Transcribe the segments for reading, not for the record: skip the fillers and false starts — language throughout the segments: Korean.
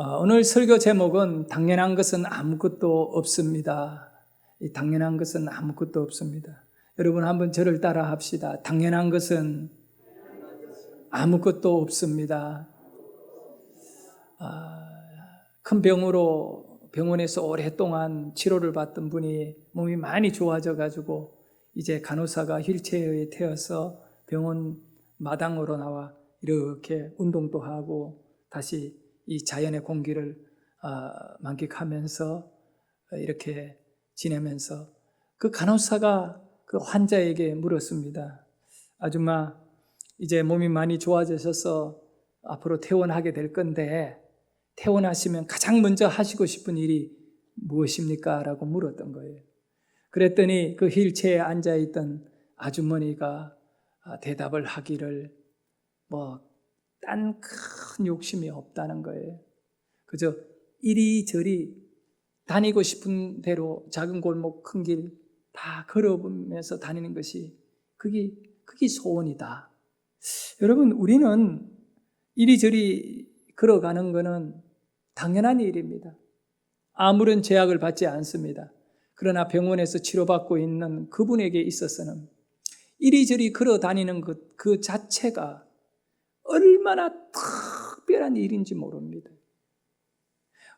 오늘 설교 제목은 당연한 것은 아무것도 없습니다. 이 당연한 것은 아무것도 없습니다. 여러분 한번 저를 따라 합시다. 당연한 것은 아무것도 없습니다. 큰 병원에서 오랫동안 치료를 받던 분이 몸이 많이 좋아져 가지고 이제 간호사가 휠체어에 태워서 병원 마당으로 나와 이렇게 운동도 하고 다시 이 자연의 공기를 만끽하면서 이렇게 지내면서 그 간호사가 그 환자에게 물었습니다. 아줌마, 이제 몸이 많이 좋아지셔서 앞으로 퇴원하게 될 건데 퇴원하시면 가장 먼저 하시고 싶은 일이 무엇입니까? 라고 물었던 거예요. 그랬더니 그 휠체어에 앉아있던 아주머니가 대답을 하기를 딴 큰 욕심이 없다는 거예요. 그저 이리저리 다니고 싶은 대로 작은 골목 큰 길 다 걸어보면서 다니는 것이 그게 소원이다. 여러분, 우리는 이리저리 걸어가는 것은 당연한 일입니다. 아무런 제약을 받지 않습니다. 그러나 병원에서 치료받고 있는 그분에게 있어서는 이리저리 걸어 다니는 것 그 자체가 얼마나 특별한 일인지 모릅니다.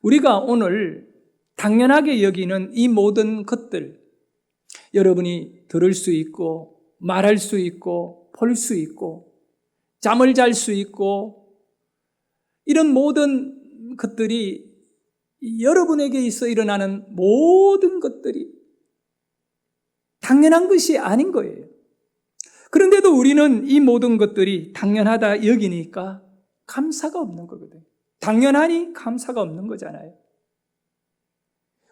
우리가 오늘 당연하게 여기는 이 모든 것들, 여러분이 들을 수 있고 말할 수 있고 볼 수 있고 잠을 잘 수 있고 이런 모든 것들이 여러분에게 있어 일어나는 모든 것들이 당연한 것이 아닌 거예요. 그런데도 우리는 이 모든 것들이 당연하다 여기니까 감사가 없는 거거든요. 당연하니 감사가 없는 거잖아요.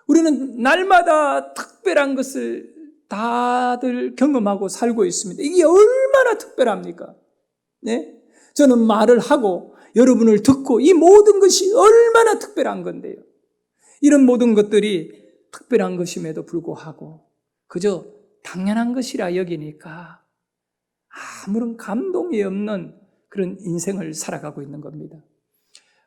우리는 날마다 특별한 것을 다들 경험하고 살고 있습니다. 이게 얼마나 특별합니까? 네? 저는 말을 하고 여러분을 듣고 이 모든 것이 얼마나 특별한 건데요. 이런 모든 것들이 특별한 것임에도 불구하고 그저 당연한 것이라 여기니까 아무런 감동이 없는 그런 인생을 살아가고 있는 겁니다.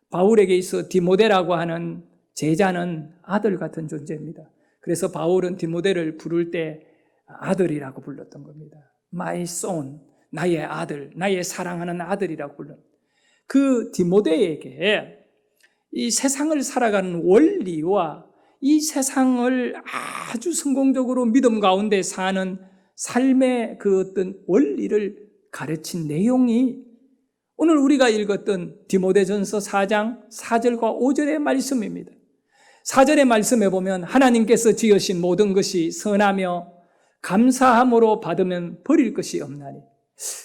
바울에게 있어 디모데라고 하는 제자는 아들 같은 존재입니다. 그래서 바울은 디모데를 부를 때 아들이라고 불렀던 겁니다. My son, 나의 아들, 나의 사랑하는 아들이라고 불렀. 그 디모데에게 이 세상을 살아가는 원리와 이 세상을 아주 성공적으로 믿음 가운데 사는 삶의 그 어떤 원리를 가르친 내용이 오늘 우리가 읽었던 디모데전서 4장 4절과 5절의 말씀입니다. 4절의 말씀에 보면 하나님께서 지으신 모든 것이 선하며 감사함으로 받으면 버릴 것이 없나니.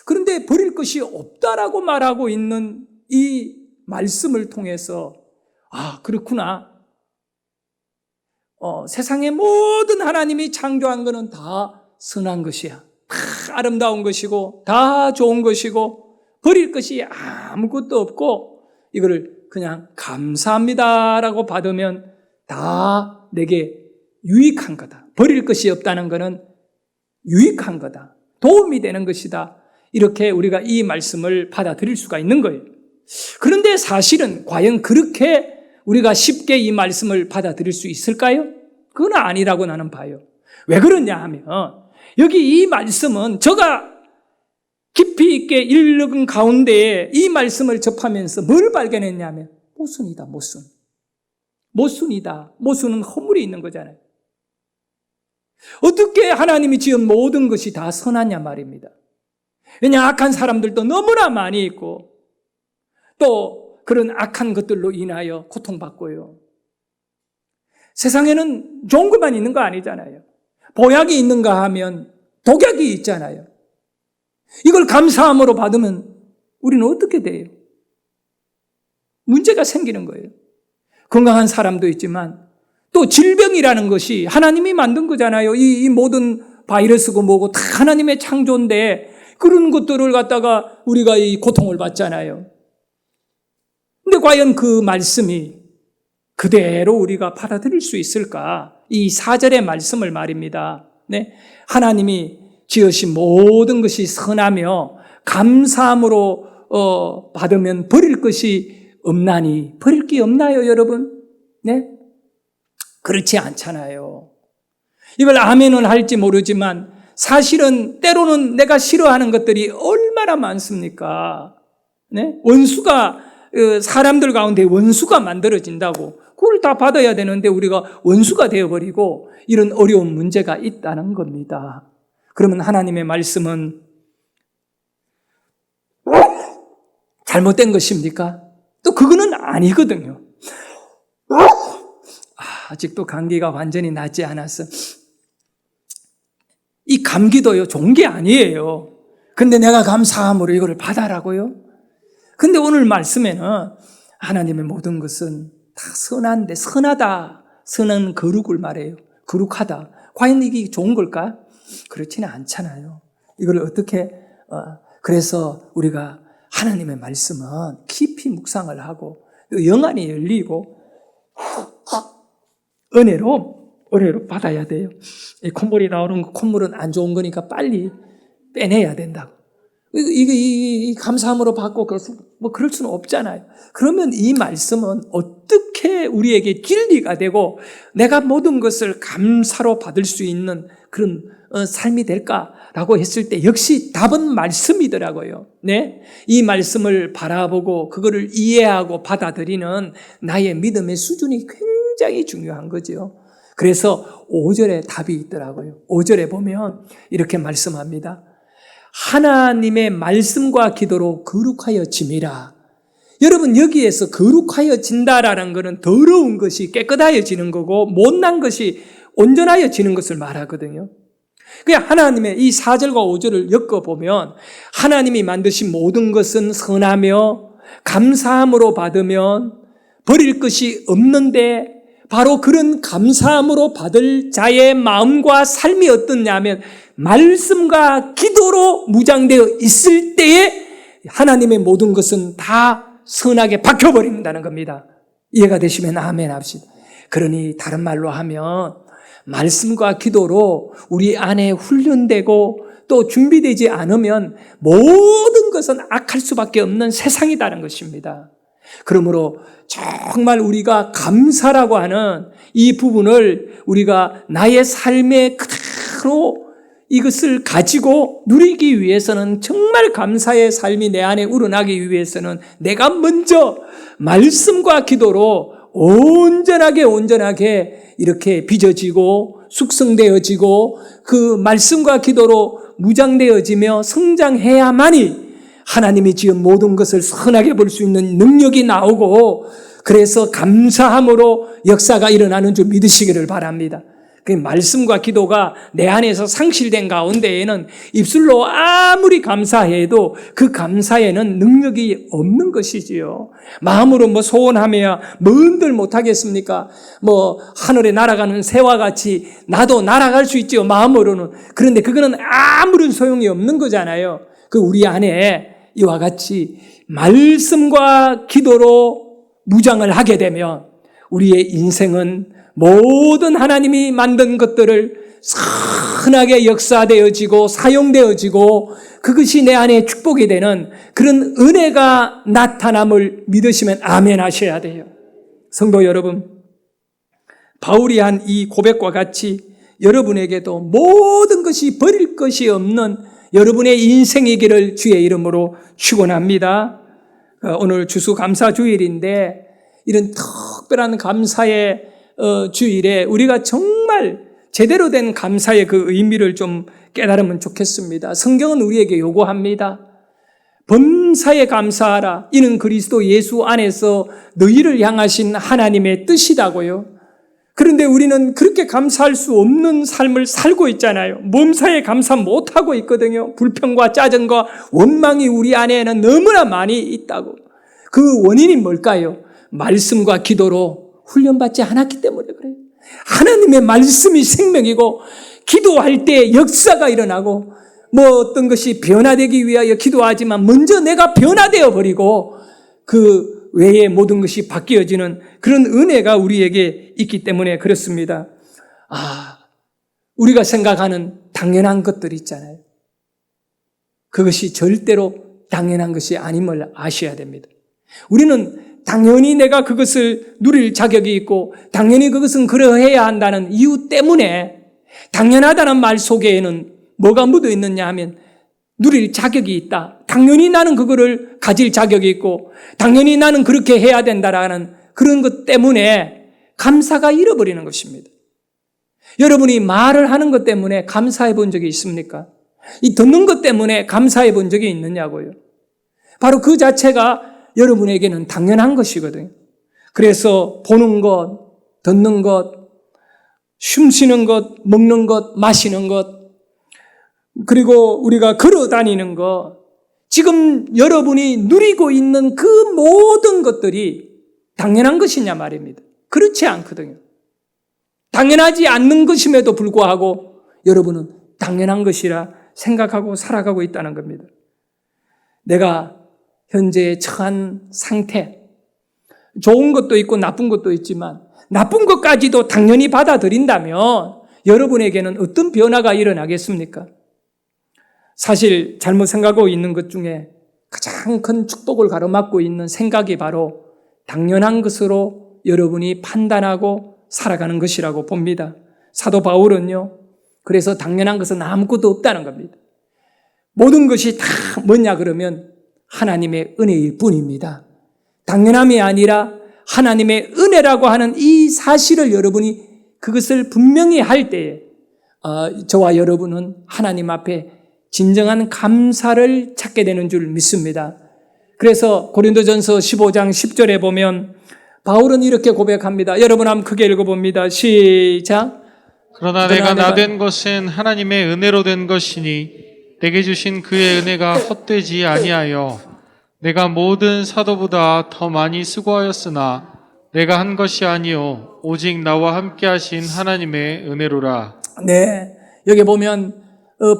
그런데 버릴 것이 없다라고 말하고 있는 이 말씀을 통해서 그렇구나. 세상의 모든 하나님이 창조한 것은 다 선한 것이야. 다 아름다운 것이고 다 좋은 것이고 버릴 것이 아무것도 없고 이거를 그냥 감사합니다라고 받으면 다 내게 유익한 거다. 버릴 것이 없다는 것은 유익한 거다. 도움이 되는 것이다. 이렇게 우리가 이 말씀을 받아들일 수가 있는 거예요. 그런데 사실은 과연 그렇게 우리가 쉽게 이 말씀을 받아들일 수 있을까요? 그건 아니라고 나는 봐요. 왜 그러냐 하면 여기 이 말씀은 제가 깊이 있게 읽은 가운데에 이 말씀을 접하면서 뭘 발견했냐면 모순이다. 모순이다. 모순은 허물이 있는 거잖아요. 어떻게 하나님이 지은 모든 것이 다 선하냐 말입니다. 왜냐 악한 사람들도 너무나 많이 있고 또 그런 악한 것들로 인하여 고통받고요. 세상에는 좋은 것만 있는 거 아니잖아요. 보약이 있는가 하면 독약이 있잖아요. 이걸 감사함으로 받으면 우리는 어떻게 돼요? 문제가 생기는 거예요. 건강한 사람도 있지만 또 질병이라는 것이 하나님이 만든 거잖아요. 이 모든 바이러스고 뭐고 다 하나님의 창조인데 그런 것들을 갖다가 우리가 이 고통을 받잖아요. 근데 과연 그 말씀이 그대로 우리가 받아들일 수 있을까? 이 4절의 말씀을 말입니다. 네? 하나님이 지으신 모든 것이 선하며 감사함으로 받으면 버릴 것이 없나니 버릴 게 없나요, 여러분? 네? 그렇지 않잖아요. 이걸 아멘은 할지 모르지만 사실은 때로는 내가 싫어하는 것들이 얼마나 많습니까? 네? 원수가 사람들 가운데 원수가 만들어진다고 그걸 다 받아야 되는데 우리가 원수가 되어버리고 이런 어려운 문제가 있다는 겁니다. 그러면 하나님의 말씀은 잘못된 것입니까? 또 그거는 아니거든요. 아직도 감기가 완전히 낫지 않았어. 이 감기도요, 좋은 게 아니에요. 근데 내가 감사함으로 이거를 받아라고요? 근데 오늘 말씀에는 하나님의 모든 것은 다 선한데, 선하다. 선한 거룩을 말해요. 거룩하다. 과연 이게 좋은 걸까? 그렇지는 않잖아요. 이걸 어떻게, 그래서 우리가 하나님의 말씀은 깊이 묵상을 하고, 영안이 열리고, 은혜로 받아야 돼요. 이 콧물이 나오는 콧물은 안 좋은 거니까 빨리 빼내야 된다고. 이 감사함으로 받고 뭐 그럴 수는 없잖아요. 그러면 이 말씀은 어떻게 우리에게 진리가 되고 내가 모든 것을 감사로 받을 수 있는 그런 삶이 될까라고 했을 때 역시 답은 말씀이더라고요. 네, 이 말씀을 바라보고 그거를 이해하고 받아들이는 나의 믿음의 수준이 굉장히 중요한 거죠. 그래서 5절에 답이 있더라고요. 5절에 보면 이렇게 말씀합니다. 하나님의 말씀과 기도로 거룩하여짐이라. 여러분, 여기에서 거룩하여진다라는 것은 더러운 것이 깨끗하여지는 거고 못난 것이 온전하여지는 것을 말하거든요. 그냥 하나님의 이 4절과 5절을 엮어보면 하나님이 만드신 모든 것은 선하며 감사함으로 받으면 버릴 것이 없는데 바로 그런 감사함으로 받을 자의 마음과 삶이 어떻냐면 말씀과 기도로 무장되어 있을 때에 하나님의 모든 것은 다 선하게 박혀버린다는 겁니다. 이해가 되시면 아멘 합시다. 그러니 다른 말로 하면 말씀과 기도로 우리 안에 훈련되고 또 준비되지 않으면 모든 것은 악할 수밖에 없는 세상이라는 것입니다. 그러므로 정말 우리가 감사라고 하는 이 부분을 우리가 나의 삶에 그대로 이것을 가지고 누리기 위해서는 정말 감사의 삶이 내 안에 우러나기 위해서는 내가 먼저 말씀과 기도로 온전하게 이렇게 빚어지고 숙성되어지고 그 말씀과 기도로 무장되어지며 성장해야만이 하나님이 지은 모든 것을 선하게 볼 수 있는 능력이 나오고 그래서 감사함으로 역사가 일어나는 줄 믿으시기를 바랍니다. 그 말씀과 기도가 내 안에서 상실된 가운데에는 입술로 아무리 감사해도 그 감사에는 능력이 없는 것이지요. 마음으로 뭐 소원하며 뭔들 못하겠습니까? 뭐 하늘에 날아가는 새와 같이 나도 날아갈 수 있지요, 마음으로는. 그런데 그거는 아무런 소용이 없는 거잖아요. 그 우리 안에 이와 같이 말씀과 기도로 무장을 하게 되면 우리의 인생은 모든 하나님이 만든 것들을 선하게 역사되어지고 사용되어지고 그것이 내 안에 축복이 되는 그런 은혜가 나타남을 믿으시면 아멘 하셔야 돼요. 성도 여러분, 바울이 한 이 고백과 같이 여러분에게도 모든 것이 버릴 것이 없는 여러분의 인생이기를 주의 이름으로 축원합니다. 오늘 추수감사주일인데 이런 특별한 감사의 주일에 우리가 정말 제대로 된 감사의 그 의미를 좀 깨달으면 좋겠습니다. 성경은 우리에게 요구합니다. 범사에 감사하라. 이는 그리스도 예수 안에서 너희를 향하신 하나님의 뜻이라고요. 그런데 우리는 그렇게 감사할 수 없는 삶을 살고 있잖아요. 몸사에 감사 못하고 있거든요. 불평과 짜증과 원망이 우리 안에는 너무나 많이 있다고. 그 원인이 뭘까요? 말씀과 기도로 훈련받지 않았기 때문에 그래요. 하나님의 말씀이 생명이고 기도할 때 역사가 일어나고 뭐 어떤 것이 변화되기 위하여 기도하지만 먼저 내가 변화되어 버리고 그 외에 모든 것이 바뀌어지는 그런 은혜가 우리에게 있기 때문에 그렇습니다. 우리가 생각하는 당연한 것들 있잖아요. 그것이 절대로 당연한 것이 아님을 아셔야 됩니다. 우리는 당연히 내가 그것을 누릴 자격이 있고 당연히 그것은 그러해야 한다는 이유 때문에 당연하다는 말 속에는 뭐가 묻어 있느냐 하면 누릴 자격이 있다. 당연히 나는 그거를 가질 자격이 있고 당연히 나는 그렇게 해야 된다라는 그런 것 때문에 감사가 잃어버리는 것입니다. 여러분이 말을 하는 것 때문에 감사해 본 적이 있습니까? 이 듣는 것 때문에 감사해 본 적이 있느냐고요. 바로 그 자체가 여러분에게는 당연한 것이거든요. 그래서 보는 것, 듣는 것, 숨 쉬는 것, 먹는 것, 마시는 것, 그리고 우리가 걸어 다니는 것, 지금 여러분이 누리고 있는 그 모든 것들이 당연한 것이냐 말입니다. 그렇지 않거든요. 당연하지 않는 것임에도 불구하고 여러분은 당연한 것이라 생각하고 살아가고 있다는 겁니다. 내가 현재 처한 상태, 좋은 것도 있고 나쁜 것도 있지만 나쁜 것까지도 당연히 받아들인다면 여러분에게는 어떤 변화가 일어나겠습니까? 사실 잘못 생각하고 있는 것 중에 가장 큰 축복을 가로막고 있는 생각이 바로 당연한 것으로 여러분이 판단하고 살아가는 것이라고 봅니다. 사도 바울은요, 그래서 당연한 것은 아무것도 없다는 겁니다. 모든 것이 다 뭐냐 그러면 하나님의 은혜일 뿐입니다. 당연함이 아니라 하나님의 은혜라고 하는 이 사실을 여러분이 그것을 분명히 할 때에 저와 여러분은 하나님 앞에 진정한 감사를 찾게 되는 줄 믿습니다. 그래서 고린도전서 15장 10절에 보면 바울은 이렇게 고백합니다. 여러분 한번 크게 읽어봅니다. 시작. 그러나 내가 나된 것은 하나님의 은혜로 된 것이니 내게 주신 그의 은혜가 헛되지 아니하여 내가 모든 사도보다 더 많이 수고하였으나 내가 한 것이 아니요 오직 나와 함께 하신 하나님의 은혜로라. 네, 여기 보면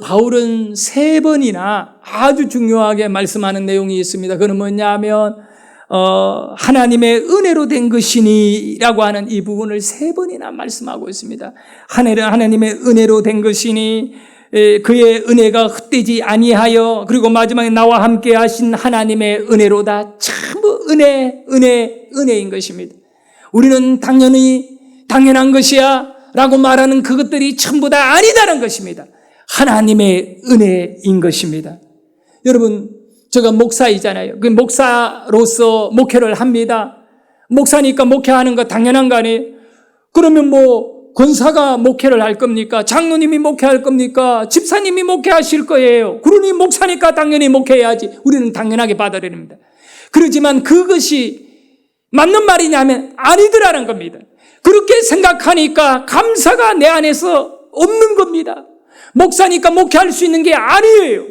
바울은 3번이나 아주 중요하게 말씀하는 내용이 있습니다. 그건 뭐냐면 하나님의 은혜로 된 것이니 라고 하는 이 부분을 3번이나 말씀하고 있습니다. 하나님의 은혜로 된 것이니 그의 은혜가 헛되지 아니하여 그리고 마지막에 나와 함께 하신 하나님의 은혜로다. 전부 은혜인 것입니다. 우리는 당연한 것이야 라고 말하는 그것들이 전부 다 아니다는 것입니다. 하나님의 은혜인 것입니다. 여러분, 제가 목사이잖아요. 그 목사로서 목회를 합니다. 목사니까 목회하는 거 당연한 거 아니에요? 그러면 권사가 목회를 할 겁니까? 장로님이 목회할 겁니까? 집사님이 목회하실 거예요. 그러니 목사니까 당연히 목회해야지. 우리는 당연하게 받아들입니다. 그렇지만 그것이 맞는 말이냐면 아니더라는 겁니다. 그렇게 생각하니까 감사가 내 안에서 없는 겁니다. 목사니까 목회할 수 있는 게 아니에요.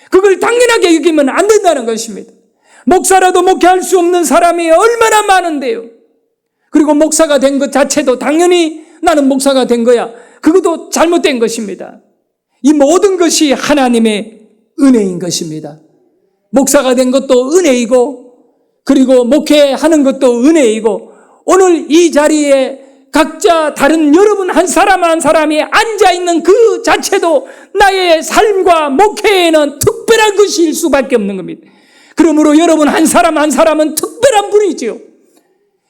그걸 당연하게 여기면 안 된다는 것입니다. 목사라도 목회할 수 없는 사람이 얼마나 많은데요. 그리고 목사가 된 것 자체도 당연히 나는 목사가 된 거야. 그것도 잘못된 것입니다. 이 모든 것이 하나님의 은혜인 것입니다. 목사가 된 것도 은혜이고 그리고 목회하는 것도 은혜이고 오늘 이 자리에 각자 다른 여러분 한 사람 한 사람이 앉아있는 그 자체도 나의 삶과 목회에는 특별한 것일 수밖에 없는 겁니다. 그러므로 여러분 한 사람 한 사람은 특별한 분이죠.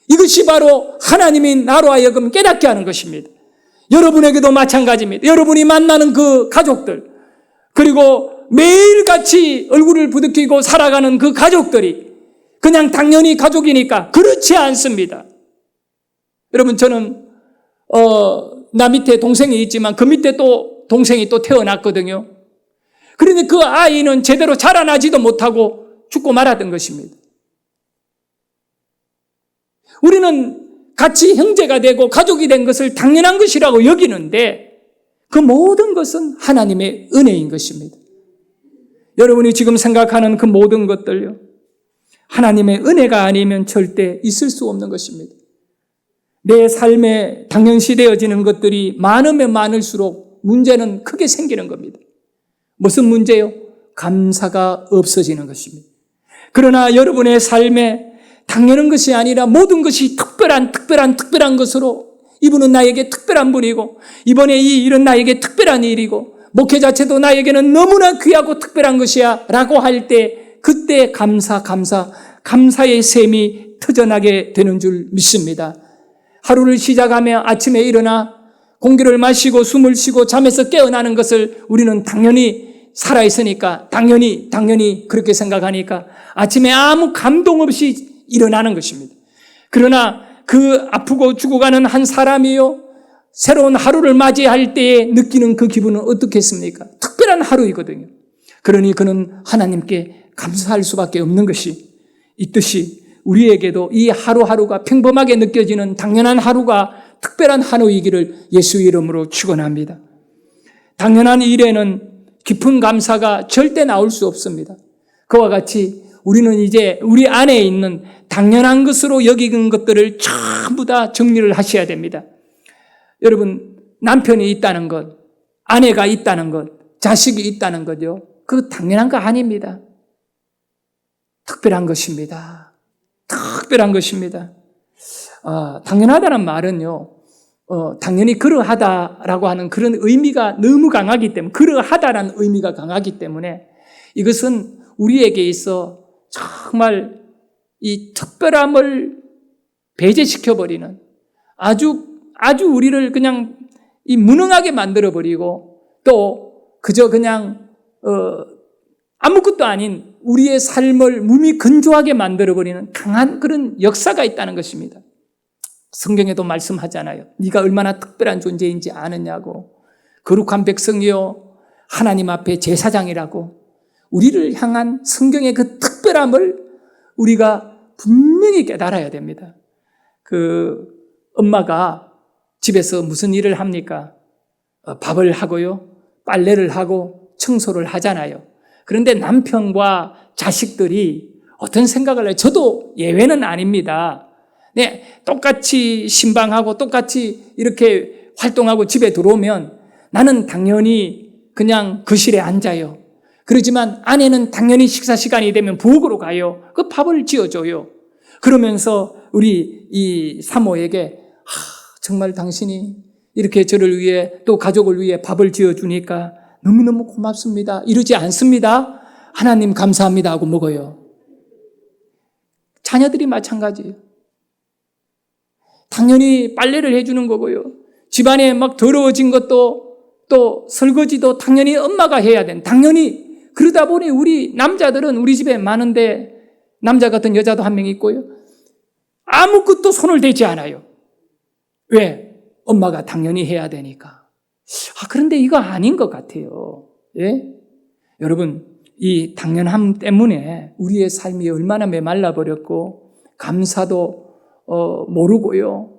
이것이 바로 하나님이 나로 하여금 깨닫게 하는 것입니다. 여러분에게도 마찬가지입니다. 여러분이 만나는 그 가족들 그리고 매일같이 얼굴을 부둥키고 살아가는 그 가족들이 그냥 당연히 가족이니까 그렇지 않습니다. 여러분 저는 나 밑에 동생이 있지만 그 밑에 또 동생이 또 태어났거든요. 그런데 그 아이는 제대로 자라나지도 못하고 죽고 말았던 것입니다. 우리는 같이 형제가 되고 가족이 된 것을 당연한 것이라고 여기는데 그 모든 것은 하나님의 은혜인 것입니다. 여러분이 지금 생각하는 그 모든 것들요, 하나님의 은혜가 아니면 절대 있을 수 없는 것입니다. 내 삶에 당연시되어지는 것들이 많으면 많을수록 문제는 크게 생기는 겁니다. 무슨 문제요? 감사가 없어지는 것입니다. 그러나 여러분의 삶에 당연한 것이 아니라 모든 것이 특별한 것으로 이분은 나에게 특별한 분이고 이번에 이 일은 나에게 특별한 일이고 목회 자체도 나에게는 너무나 귀하고 특별한 것이야 라고 할 때 그때 감사의 샘이 터져나게 되는 줄 믿습니다. 하루를 시작하며 아침에 일어나 공기를 마시고 숨을 쉬고 잠에서 깨어나는 것을 우리는 당연히 살아있으니까 당연히 그렇게 생각하니까 아침에 아무 감동 없이 일어나는 것입니다. 그러나 그 아프고 죽어가는 한 사람이요, 새로운 하루를 맞이할 때에 느끼는 그 기분은 어떻겠습니까? 특별한 하루이거든요. 그러니 그는 하나님께 감사할 수밖에 없는 것이 있듯이 우리에게도 이 하루하루가 평범하게 느껴지는 당연한 하루가 특별한 하루이기를 예수 이름으로 축원합니다. 당연한 일에는 깊은 감사가 절대 나올 수 없습니다. 그와 같이 우리는 이제 우리 안에 있는 당연한 것으로 여기는 것들을 전부 다 정리를 하셔야 됩니다. 여러분, 남편이 있다는 것, 아내가 있다는 것, 자식이 있다는 거죠. 그거 당연한 거 아닙니다. 특별한 것입니다. 특별한 것입니다. 당연하다는 말은요, 당연히 그러하다라고 하는 그런 의미가 너무 강하기 때문에, 그러하다라는 의미가 강하기 때문에 이것은 우리에게 있어 정말 이 특별함을 배제시켜버리는 아주 우리를 그냥 이 무능하게 만들어버리고 또 그저 그냥 아무것도 아닌 우리의 삶을 무미건조하게 만들어버리는 강한 그런 역사가 있다는 것입니다. 성경에도 말씀하잖아요. 네가 얼마나 특별한 존재인지 아느냐고. 거룩한 백성이요 하나님 앞에 제사장이라고. 우리를 향한 성경의 그 특별함을 우리가 분명히 깨달아야 됩니다. 그 엄마가 집에서 무슨 일을 합니까? 밥을 하고요, 빨래를 하고 청소를 하잖아요. 그런데 남편과 자식들이 어떤 생각을 해요? 저도 예외는 아닙니다. 네, 똑같이 신방하고 똑같이 이렇게 활동하고 집에 들어오면 나는 당연히 그냥 거실에 앉아요. 그러지만 아내는 당연히 식사 시간이 되면 부엌으로 가요. 그 밥을 지어줘요. 그러면서 우리 이 사모에게 정말 당신이 이렇게 저를 위해 또 가족을 위해 밥을 지어주니까 너무너무 고맙습니다. 이러지 않습니다. 하나님 감사합니다 하고 먹어요. 자녀들이 마찬가지예요. 당연히 빨래를 해주는 거고요. 집안에 막 더러워진 것도 또 설거지도 당연히 엄마가 해야 된. 당연히 그러다 보니 우리 남자들은 우리 집에 많은데 남자 같은 여자도 한 명 있고요. 아무것도 손을 대지 않아요. 왜? 엄마가 당연히 해야 되니까. 그런데 이거 아닌 것 같아요. 예? 여러분, 이 당연함 때문에 우리의 삶이 얼마나 메말라버렸고 감사도 모르고요.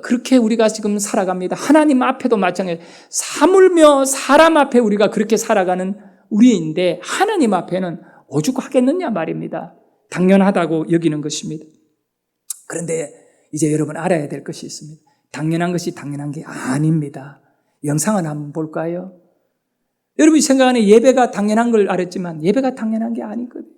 그렇게 우리가 지금 살아갑니다. 하나님 앞에도 마찬가지. 사물며 사람 앞에 우리가 그렇게 살아가는 우리인데 하나님 앞에는 오죽하겠느냐 말입니다. 당연하다고 여기는 것입니다. 그런데 이제 여러분 알아야 될 것이 있습니다. 당연한 것이 당연한 게 아닙니다. 영상을 한번 볼까요? 여러분이 생각하는 예배가 당연한 걸 알았지만 예배가 당연한 게 아니거든요.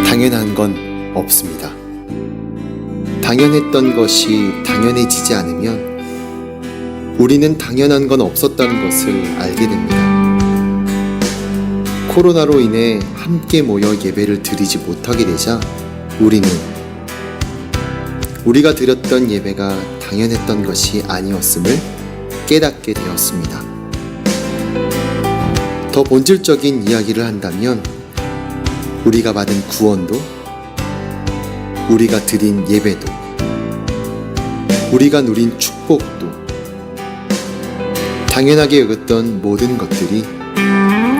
당연한 건 없습니다. 당연했던 것이 당연해지지 않으면 우리는 당연한 건 없었다는 것을 알게 됩니다. 코로나로 인해 함께 모여 예배를 드리지 못하게 되자 우리는 우리가 드렸던 예배가 당연했던 것이 아니었음을 깨닫게 되었습니다. 더 본질적인 이야기를 한다면 우리가 받은 구원도, 우리가 드린 예배도, 우리가 누린 축복도, 당연하게 여겼던 모든 것들이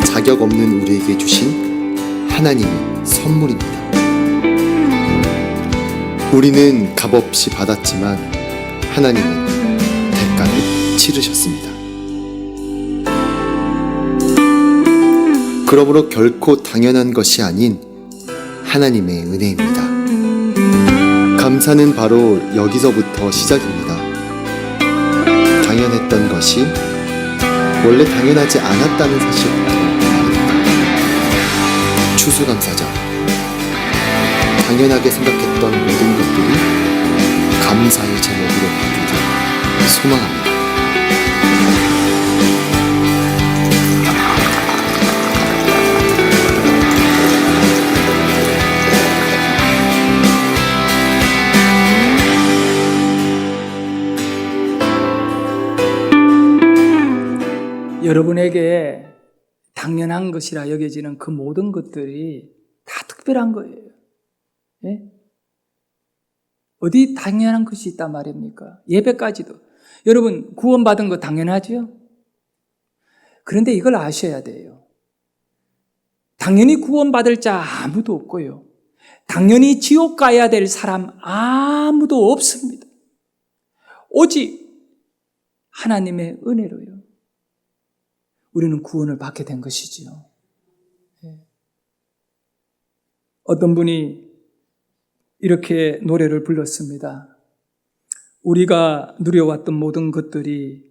자격 없는 우리에게 주신 하나님의 선물입니다. 우리는 값없이 받았지만 하나님은 대가를 치르셨습니다. 그러므로 결코 당연한 것이 아닌 하나님의 은혜입니다. 감사는 바로 여기서부터 시작입니다. 당연했던 것이 원래 당연하지 않았다는 사실부터 말입니다. 추수감사절, 당연하게 생각했던 모든 것들이 감사의 제목으로 바뀌길 소망합니다. 여러분에게 당연한 것이라 여겨지는 그 모든 것들이 다 특별한 거예요. 예? 어디 당연한 것이 있단 말입니까? 예배까지도. 여러분, 구원받은 거 당연하죠? 그런데 이걸 아셔야 돼요. 당연히 구원받을 자 아무도 없고요. 당연히 지옥 가야 될 사람 아무도 없습니다. 오직 하나님의 은혜로요. 우리는 구원을 받게 된 것이지요. 어떤 분이 이렇게 노래를 불렀습니다. 우리가 누려왔던 모든 것들이,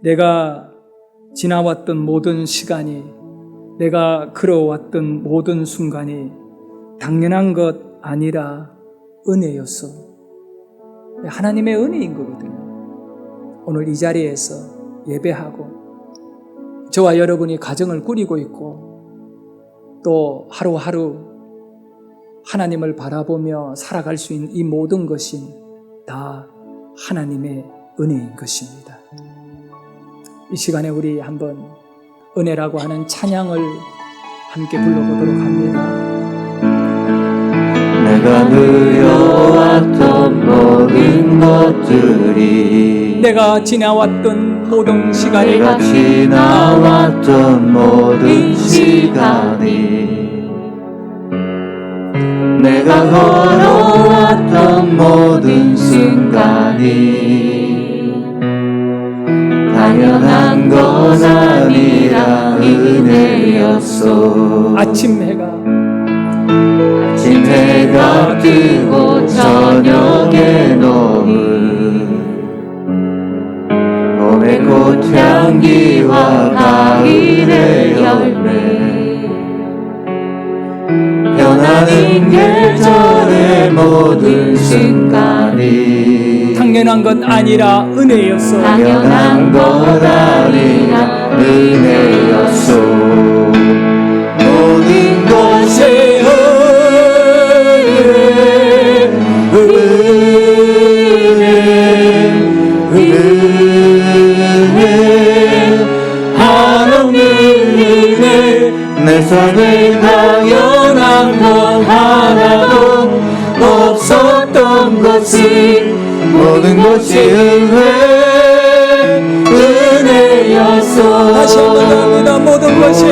내가 지나왔던 모든 시간이, 내가 걸어왔던 모든 순간이 당연한 것 아니라 은혜였어. 하나님의 은혜인 거거든요. 오늘 이 자리에서 예배하고 저와 여러분이 가정을 꾸리고 있고 또 하루하루 하나님을 바라보며 살아갈 수 있는 이 모든 것이 다 하나님의 은혜인 것입니다. 이 시간에 우리 한번 은혜라고 하는 찬양을 함께 불러보도록 합니다. 내가 누려왔던 모든 것들이, 내가 지나왔던 모든 시간이, 내가 지나왔던 모든 시간이, 내가 걸어왔던 모든 순간이 당연한 건 아니라 은혜였어. 아침 해가 뜨고 저녁에 노을, 봄의 꽃향기와 가을의 열매, 변하는 계절의 모든 순간이 당연한 건 아니라 은혜였어. 당연한 것 아니라 은혜였어. 모든 것이 내 삶에 당연한 건 하나도 없었던 것이, 모든 것이 은혜였어. 다시 한번 합니다. 모든 것이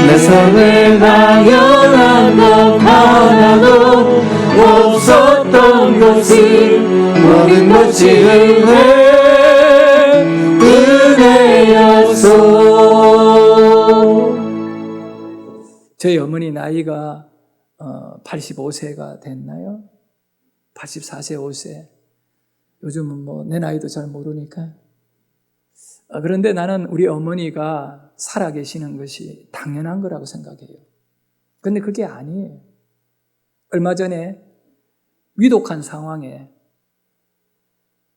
내 삶에 당연한 것 하나도 없었던 것이, 모든 것이 은혜였어. 저희 어머니 나이가 85세가 됐나요? 84세, 5세. 요즘은 뭐 내 나이도 잘 모르니까. 그런데 나는 우리 어머니가 살아계시는 것이 당연한 거라고 생각해요. 근데 그게 아니에요. 얼마 전에 위독한 상황에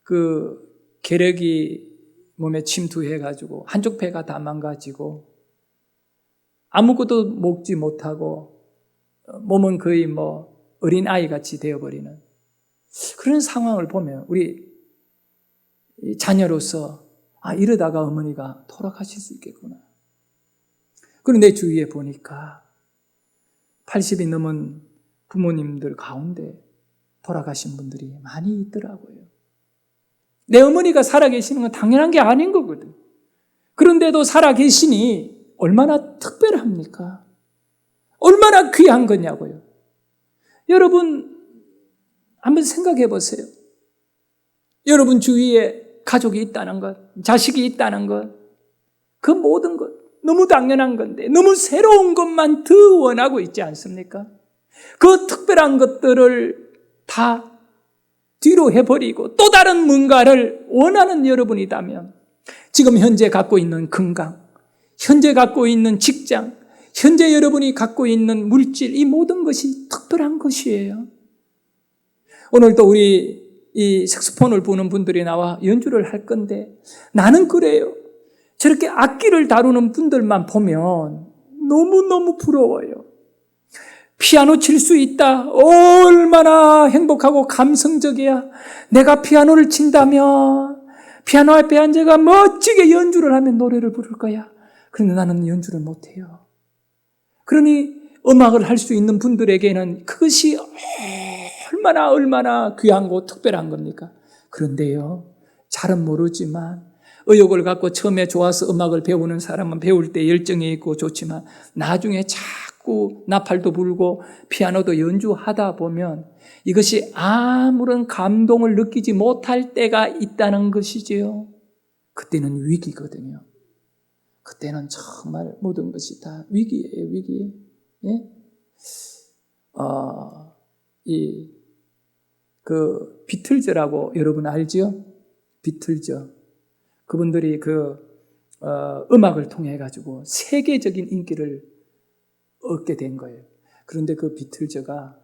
그 계력이 몸에 침투해가지고 한쪽 배가 다 망가지고 아무것도 먹지 못하고 몸은 거의 뭐 어린 아이같이 되어버리는 그런 상황을 보면 우리 자녀로서 이러다가 어머니가 돌아가실 수 있겠구나. 그리고 내 주위에 보니까 80이 넘은 부모님들 가운데 돌아가신 분들이 많이 있더라고요. 내 어머니가 살아계시는 건 당연한 게 아닌 거거든. 그런데도 살아계시니 얼마나 특별합니까? 얼마나 귀한 거냐고요. 여러분 한번 생각해 보세요. 여러분 주위에 가족이 있다는 것, 자식이 있다는 것, 그 모든 것 너무 당연한 건데 너무 새로운 것만 더 원하고 있지 않습니까? 그 특별한 것들을 다 뒤로 해버리고 또 다른 뭔가를 원하는 여러분이라면 지금 현재 갖고 있는 건강, 현재 갖고 있는 직장, 현재 여러분이 갖고 있는 물질, 이 모든 것이 특별한 것이에요. 오늘도 우리 이 색소폰을 부는 분들이 나와 연주를 할 건데 나는 그래요. 저렇게 악기를 다루는 분들만 보면 너무너무 부러워요. 피아노 칠 수 있다. 얼마나 행복하고 감성적이야. 내가 피아노를 친다면 피아노 앞에 앉아가 멋지게 연주를 하면 노래를 부를 거야. 그런데 나는 연주를 못해요. 그러니 음악을 할 수 있는 분들에게는 그것이 얼마나 귀하고 특별한 겁니까? 그런데요, 잘은 모르지만 의욕을 갖고 처음에 좋아서 음악을 배우는 사람은 배울 때 열정이 있고 좋지만 나중에 자꾸 나팔도 불고 피아노도 연주하다 보면 이것이 아무런 감동을 느끼지 못할 때가 있다는 것이지요. 그때는 위기거든요. 그때는 정말 모든 것이 다 위기예요, 위기. 예? 그 비틀즈라고 여러분 알죠? 비틀즈. 그분들이 음악을 통해 가지고 세계적인 인기를 얻게 된 거예요. 그런데 그 비틀즈가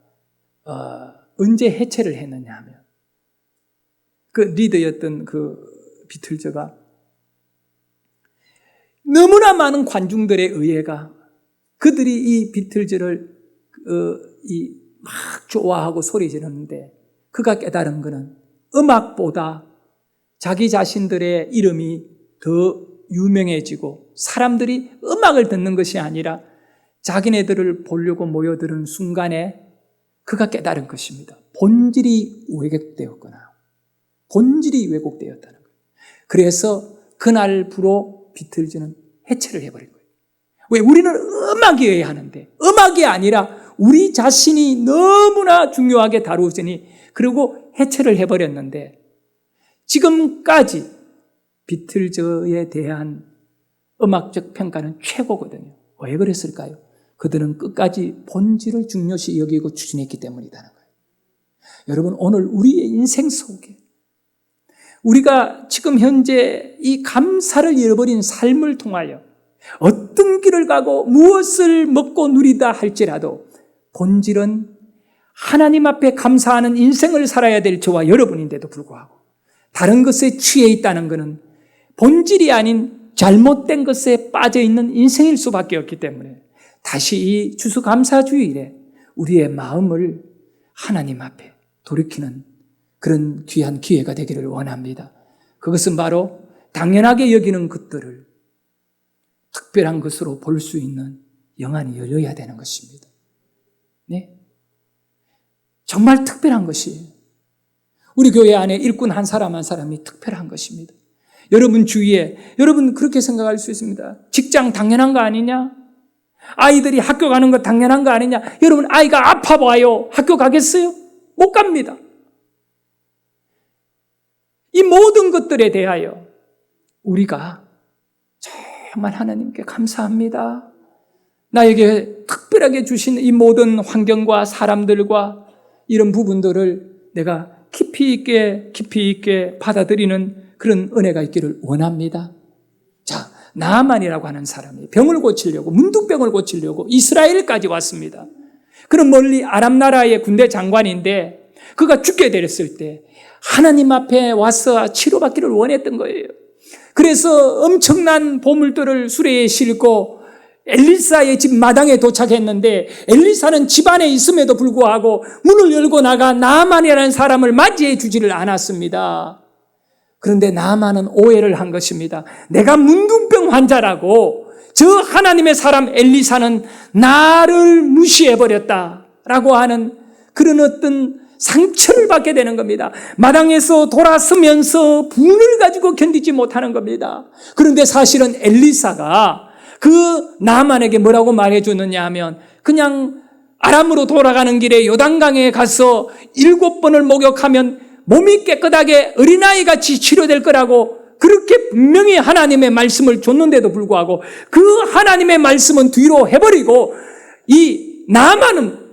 언제 해체를 했느냐 하면 그 리더였던 그 비틀즈가 너무나 많은 관중들의 의해가 그들이 이 비틀즈를 막 좋아하고 소리 지르는데 그가 깨달은 것은 음악보다 자기 자신들의 이름이 더 유명해지고 사람들이 음악을 듣는 것이 아니라 자기네들을 보려고 모여드는 순간에 그가 깨달은 것입니다. 본질이 왜곡되었다는 거예요. 그래서 그날부로 비틀즈는 해체를 해버린 거예요. 왜? 우리는 음악이어야 하는데 음악이 아니라 우리 자신이 너무나 중요하게 다루어지니 그리고 해체를 해버렸는데 지금까지 비틀즈에 대한 음악적 평가는 최고거든요. 왜 그랬을까요? 그들은 끝까지 본질을 중요시 여기고 추진했기 때문이라는 거예요. 여러분, 오늘 우리의 인생 속에 우리가 지금 현재 이 감사를 잃어버린 삶을 통하여 어떤 길을 가고 무엇을 먹고 누리다 할지라도 본질은 하나님 앞에 감사하는 인생을 살아야 될 저와 여러분인데도 불구하고 다른 것에 취해 있다는 것은 본질이 아닌 잘못된 것에 빠져 있는 인생일 수밖에 없기 때문에 다시 이 추수감사주일에 우리의 마음을 하나님 앞에 돌이키는 그런 귀한 기회가 되기를 원합니다. 그것은 바로 당연하게 여기는 것들을 특별한 것으로 볼 수 있는 영안이 열려야 되는 것입니다. 네? 정말 특별한 것이에요. 우리 교회 안에 일꾼 한 사람이 특별한 것입니다. 여러분 주위에 여러분 그렇게 생각할 수 있습니다. 직장 당연한 거 아니냐? 아이들이 학교 가는 거 당연한 거 아니냐? 여러분 아이가 아파봐요. 학교 가겠어요? 못 갑니다. 이 모든 것들에 대하여 우리가 정말 하나님께 감사합니다. 나에게 특별하게 주신 이 모든 환경과 사람들과 이런 부분들을 내가 깊이 있게 받아들이는 그런 은혜가 있기를 원합니다. 자, 나아만이라고 하는 사람이 병을 고치려고, 문둥병을 고치려고 이스라엘까지 왔습니다. 그런 멀리 아람 나라의 군대 장관인데 그가 죽게 되었을 때 하나님 앞에 와서 치료받기를 원했던 거예요. 그래서 엄청난 보물들을 수레에 싣고 엘리사의 집 마당에 도착했는데 엘리사는 집 안에 있음에도 불구하고 문을 열고 나가 나아만이라는 사람을 맞이해 주지를 않았습니다. 그런데 나아만은 오해를 한 것입니다. 내가 문둥병 환자라고 저 하나님의 사람 엘리사는 나를 무시해버렸다라고 하는 그런 어떤 상처를 받게 되는 겁니다. 마당에서 돌아서면서 분을 가지고 견디지 못하는 겁니다. 그런데 사실은 엘리사가 그 나만에게 뭐라고 말해줬느냐 하면 그냥 아람으로 돌아가는 길에 요단강에 가서 7번을 목욕하면 몸이 깨끗하게 어린아이같이 치료될 거라고 그렇게 분명히 하나님의 말씀을 줬는데도 불구하고 그 하나님의 말씀은 뒤로 해버리고 이 나만은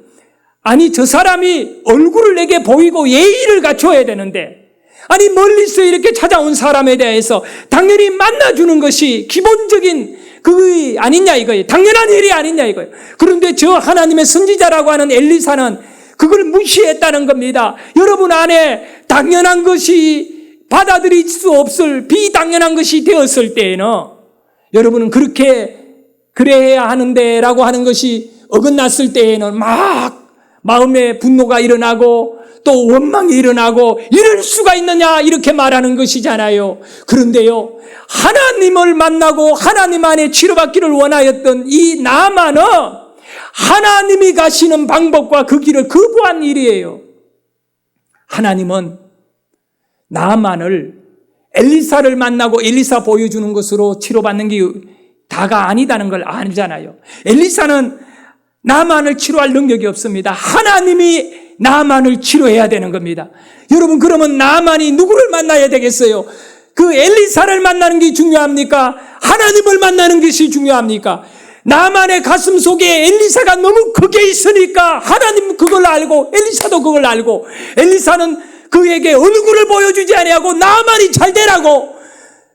아니 저 사람이 얼굴을 내게 보이고 예의를 갖춰야 되는데 아니 멀리서 이렇게 찾아온 사람에 대해서 당연히 만나주는 것이 기본적인 그게 아니냐 이거예요. 당연한 일이 아니냐 이거예요. 그런데 저 하나님의 선지자라고 하는 엘리사는 그걸 무시했다는 겁니다. 여러분 안에 당연한 것이 받아들일 수 없을 비당연한 것이 되었을 때에는 여러분은 그렇게 그래야 하는데 라고 하는 것이 어긋났을 때에는 막 마음에 분노가 일어나고 또 원망이 일어나고 이럴 수가 있느냐 이렇게 말하는 것이잖아요. 그런데요, 하나님을 만나고 하나님 안에 치료받기를 원하였던 이 나만은 하나님이 가시는 방법과 그 길을 거부한 일이에요. 하나님은 나만을 엘리사를 만나고 엘리사 보여주는 것으로 치료받는 게 다가 아니다는 걸 알잖아요. 엘리사는 나만을 치료할 능력이 없습니다. 하나님이 나만을 치료해야 되는 겁니다. 여러분, 그러면 나만이 누구를 만나야 되겠어요? 그 엘리사를 만나는 게 중요합니까? 하나님을 만나는 것이 중요합니까? 나만의 가슴 속에 엘리사가 너무 크게 있으니까 하나님 그걸 알고 엘리사도 그걸 알고 엘리사는 그에게 얼굴을 보여주지 아니하고 나만이 잘 되라고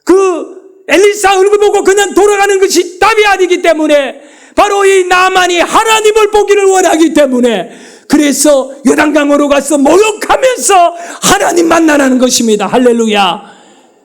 그 엘리사 얼굴 보고 그냥 돌아가는 것이 답이 아니기 때문에 바로 이 나만이 하나님을 보기를 원하기 때문에 그래서 요단강으로 가서 목욕하면서 하나님 만나라는 것입니다. 할렐루야.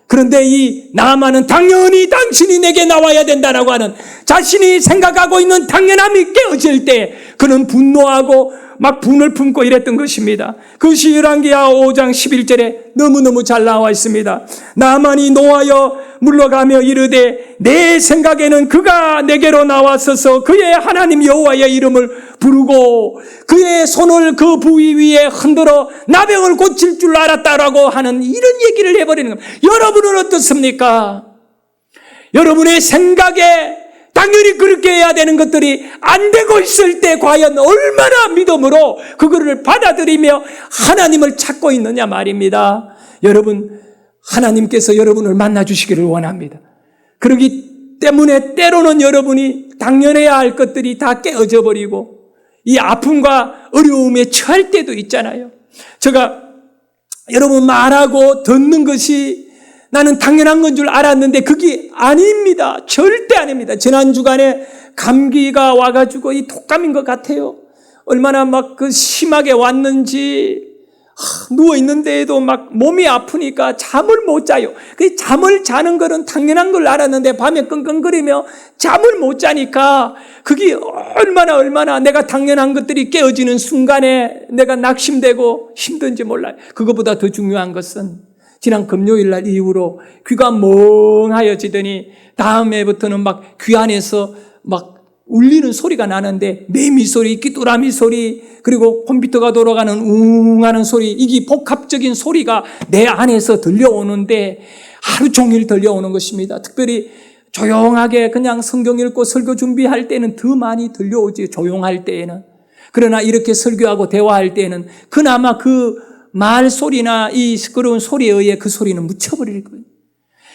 그런데 이 나만은 당연히 당신이 내게 나와야 된다라고 하는 자신이 생각하고 있는 당연함이 깨어질 때 그는 분노하고 막 분을 품고 이랬던 것입니다. 그것이 열왕기하 5장 11절에 너무너무 잘 나와 있습니다. 나만이 노하여 물러가며 이르되 내 생각에는 그가 내게로 나와서서 그의 하나님 여호와의 이름을 부르고 그의 손을 그 부위 위에 흔들어 나병을 고칠 줄 알았다라고 하는 이런 얘기를 해버리는 겁니다. 여러분은 어떻습니까? 여러분의 생각에 당연히 그렇게 해야 되는 것들이 안 되고 있을 때 과연 얼마나 믿음으로 그거를 받아들이며 하나님을 찾고 있느냐 말입니다. 여러분, 하나님께서 여러분을 만나주시기를 원합니다. 그렇기 때문에 때로는 여러분이 당연해야 할 것들이 다 깨어져 버리고 이 아픔과 어려움에 처할 때도 있잖아요. 제가 여러분 말하고 듣는 것이 나는 당연한 건 줄 알았는데 그게 아닙니다. 절대 아닙니다. 지난 주간에 감기가 와가지고 이 독감인 것 같아요. 얼마나 막 그 심하게 왔는지 누워 있는데도 막 몸이 아프니까 잠을 못 자요. 그 잠을 자는 거는 당연한 걸 알았는데 밤에 끙끙거리며 잠을 못 자니까 그게 얼마나 내가 당연한 것들이 깨어지는 순간에 내가 낙심되고 힘든지 몰라요. 그거보다 더 중요한 것은 지난 금요일 날 이후로 귀가 멍하여지더니 다음에부터는 막 귀 안에서 막 울리는 소리가 나는데 매미 소리, 귀뚜라미 소리, 그리고 컴퓨터가 돌아가는 웅하는 소리, 이게 복합적인 소리가 내 안에서 들려오는데 하루 종일 들려오는 것입니다. 특별히 조용하게 그냥 성경 읽고 설교 준비할 때는 더 많이 들려오지, 조용할 때에는. 그러나 이렇게 설교하고 대화할 때에는 그나마 그 말 소리나 이 시끄러운 소리에 의해 그 소리는 묻혀버릴 거예요.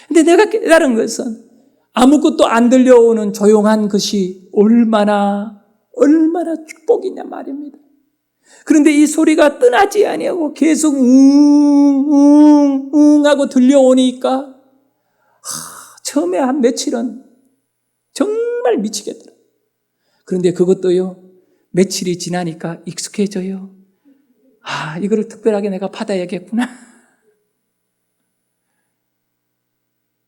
근데 내가 깨달은 것은 아무것도 안 들려오는 조용한 것이 얼마나 축복이냐 말입니다. 그런데 이 소리가 떠나지 아니하고 계속 웅 하고 들려오니까 처음에 한 며칠은 정말 미치겠더라. 그런데 그것도요, 며칠이 지나니까 익숙해져요. 이거를 특별하게 내가 받아야겠구나.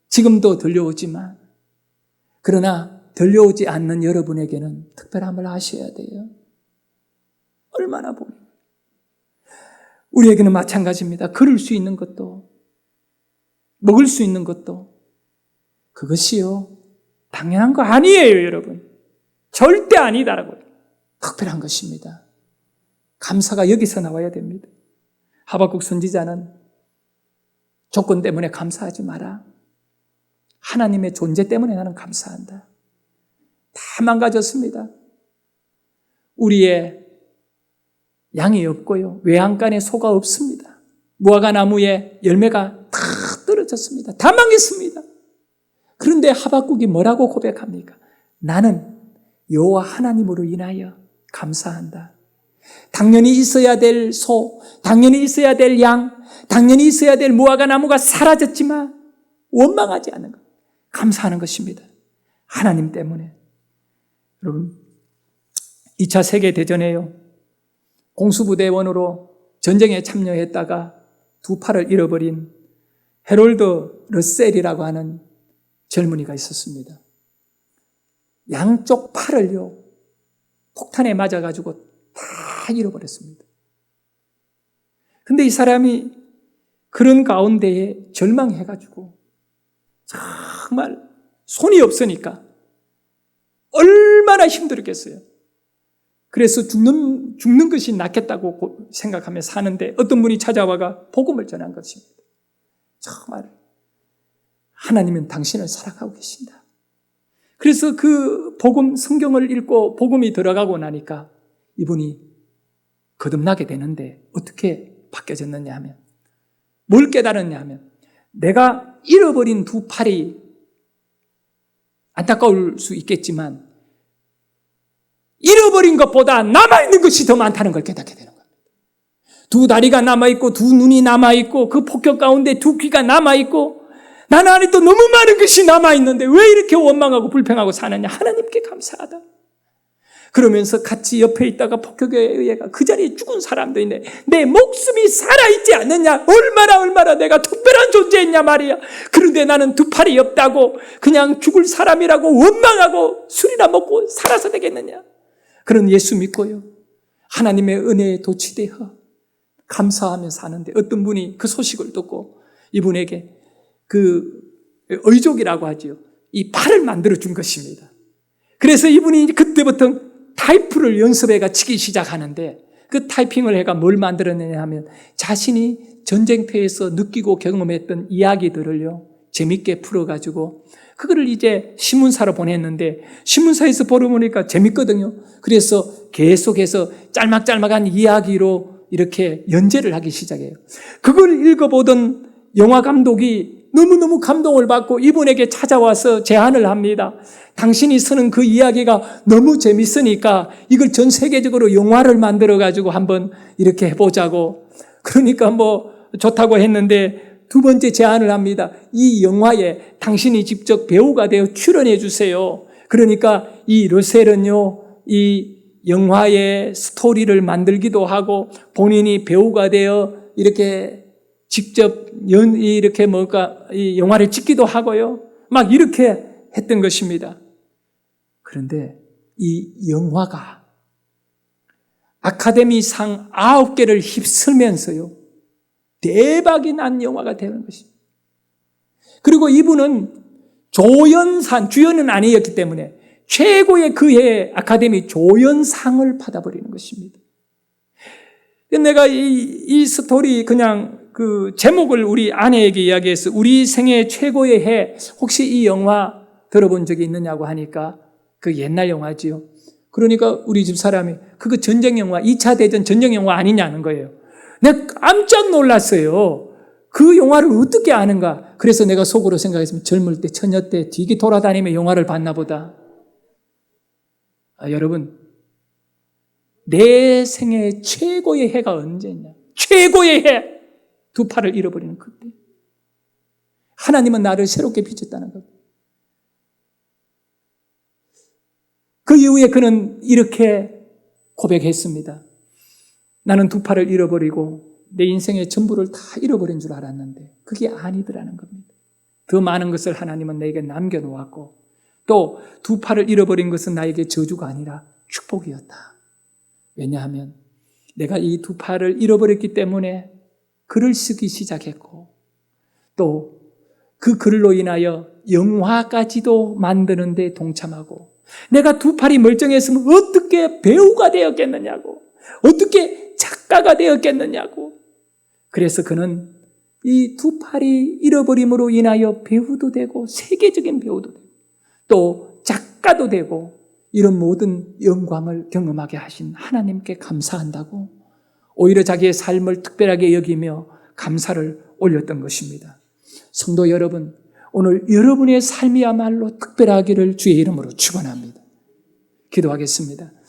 지금도 들려오지만, 그러나 들려오지 않는 여러분에게는 특별함을 아셔야 돼요. 얼마나 보면. 우리에게는 마찬가지입니다. 걸을 수 있는 것도, 먹을 수 있는 것도, 그것이요, 당연한 거 아니에요, 여러분. 절대 아니다라고. 특별한 것입니다. 감사가 여기서 나와야 됩니다. 하박국 선지자는 조건 때문에 감사하지 마라. 하나님의 존재 때문에 나는 감사한다. 다 망가졌습니다. 우리의 양이 없고요. 외양간에 소가 없습니다. 무화과 나무에 열매가 다 떨어졌습니다. 다 망했습니다. 그런데 하박국이 뭐라고 고백합니까? 나는 여호와 하나님으로 인하여 감사한다. 당연히 있어야 될 소, 당연히 있어야 될 양, 당연히 있어야 될 무화과 나무가 사라졌지만 원망하지 않는 것, 감사하는 것입니다. 하나님 때문에. 여러분, 2차 세계대전에요, 공수부대원으로 전쟁에 참여했다가 두 팔을 잃어버린 해롤드 러셀이라고 하는 젊은이가 있었습니다. 양쪽 팔을요, 폭탄에 맞아가지고 다 잃어버렸습니다. 근데 이 사람이 그런 가운데에 절망해가지고 정말 손이 없으니까 얼마나 힘들었겠어요. 그래서 죽는 것이 낫겠다고 생각하며 사는데 어떤 분이 찾아와가 복음을 전한 것입니다. 정말 하나님은 당신을 사랑하고 계신다. 그래서 그 복음, 성경을 읽고 복음이 들어가고 나니까 이분이 거듭나게 되는데 어떻게 바뀌어졌느냐 하면, 뭘 깨달았냐 하면, 내가 잃어버린 두 팔이 안타까울 수 있겠지만 잃어버린 것보다 남아있는 것이 더 많다는 걸 깨닫게 되는 겁니다. 두 다리가 남아있고 두 눈이 남아있고 그 폭격 가운데 두 귀가 남아있고 나는 안에 또 너무 많은 것이 남아있는데 왜 이렇게 원망하고 불평하고 사느냐. 하나님께 감사하다. 그러면서 같이 옆에 있다가 폭격에 의해 그 자리에 죽은 사람도 있네. 내 목숨이 살아있지 않느냐. 얼마나 내가 특별한 존재였냐 말이야. 그런데 나는 두 팔이 없다고 그냥 죽을 사람이라고 원망하고 술이나 먹고 살아서 되겠느냐. 그런 예수 믿고요, 하나님의 은혜에 도취되어 감사하며 사는데 어떤 분이 그 소식을 듣고 이분에게 그 의족이라고 하죠, 이 팔을 만들어 준 것입니다. 그래서 이분이 그때부터 타이프를 연습해가 치기 시작하는데 그 타이핑을 해가 뭘 만들었느냐 하면 자신이 전쟁터에서 느끼고 경험했던 이야기들을요 재밌게 풀어가지고 그거를 이제 신문사로 보냈는데 신문사에서 보러보니까 재밌거든요. 그래서 계속해서 짤막짤막한 이야기로 이렇게 연재를 하기 시작해요. 그걸 읽어보던 영화 감독이 너무너무 감동을 받고 이분에게 찾아와서 제안을 합니다. 당신이 쓰는 그 이야기가 너무 재밌으니까 이걸 전 세계적으로 영화를 만들어가지고 한번 이렇게 해보자고. 그러니까 뭐 좋다고 했는데 두 번째 제안을 합니다. 이 영화에 당신이 직접 배우가 되어 출연해 주세요. 그러니까 이 러셀은요, 이 영화의 스토리를 만들기도 하고 본인이 배우가 되어 이렇게 직접 이렇게 이 영화를 찍기도 하고요. 막 이렇게 했던 것입니다. 그런데 이 영화가 아카데미상 9개를 휩쓸면서요, 대박이 난 영화가 되는 것입니다. 그리고 이분은 조연상, 주연은 아니었기 때문에 최고의 그해 아카데미 조연상을 받아버리는 것입니다. 내가 이 스토리 그냥 그 제목을 우리 아내에게 이야기해서 우리 생애 최고의 해, 혹시 이 영화 들어본 적이 있느냐고 하니까 그 옛날 영화지요. 그러니까 우리 집 사람이 그거 전쟁 영화, 2차 대전 전쟁 영화 아니냐는 거예요. 내가 깜짝 놀랐어요. 그 영화를 어떻게 아는가? 그래서 내가 속으로 생각했으면 젊을 때, 처녀 때 뒤기 돌아다니며 영화를 봤나 보다. 여러분, 내 생애 최고의 해가 언제냐? 최고의 해! 두 팔을 잃어버리는 그때. 하나님은 나를 새롭게 빚었다는 것. 그 이후에 그는 이렇게 고백했습니다. 나는 두 팔을 잃어버리고 내 인생의 전부를 다 잃어버린 줄 알았는데 그게 아니더라는 겁니다. 더 많은 것을 하나님은 내게 남겨놓았고 또 두 팔을 잃어버린 것은 나에게 저주가 아니라 축복이었다. 왜냐하면 내가 이 두 팔을 잃어버렸기 때문에 글을 쓰기 시작했고 또 그 글로 인하여 영화까지도 만드는 데 동참하고 내가 두 팔이 멀쩡했으면 어떻게 배우가 되었겠느냐고, 어떻게 작가가 되었겠느냐고. 그래서 그는 이 두 팔이 잃어버림으로 인하여 배우도 되고 세계적인 배우도 되고 또 작가도 되고 이런 모든 영광을 경험하게 하신 하나님께 감사한다고 오히려 자기의 삶을 특별하게 여기며 감사를 올렸던 것입니다. 성도 여러분, 오늘 여러분의 삶이야말로 특별하기를 주의 이름으로 축원합니다. 기도하겠습니다.